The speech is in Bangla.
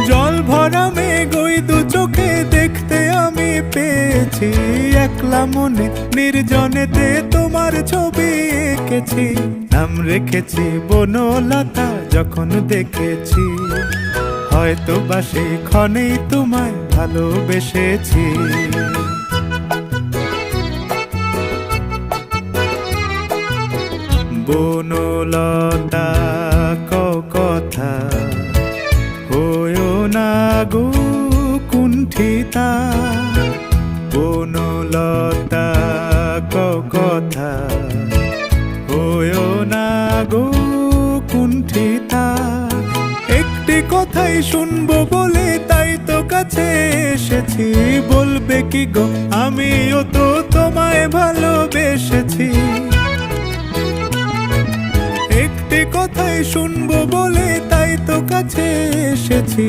জল ভরা মেঘ ওই দু চোখে দেখতে আমি পেয়েছি, একলা মনে নির্জনেতে তোমার ছবি এঁকেছি। নাম রেখেছি বনলতা যখন দেখেছি, হয়তো বা সেই ক্ষণেই তোমায় ভালোবেসেছি। বনলতা কথা হয়ো না গো কুণ্ঠিতা, বনলতা কথা হয়ো না গো কুণ্ঠিতা। একটি কথাই শুনবো বলে তাই তো কাছে এসেছি, বলবে কি গো আমিও তো তোমায় ভালোবেসেছি। একটি কথাই শুনবো বলে তাই তো কাছে এসেছি,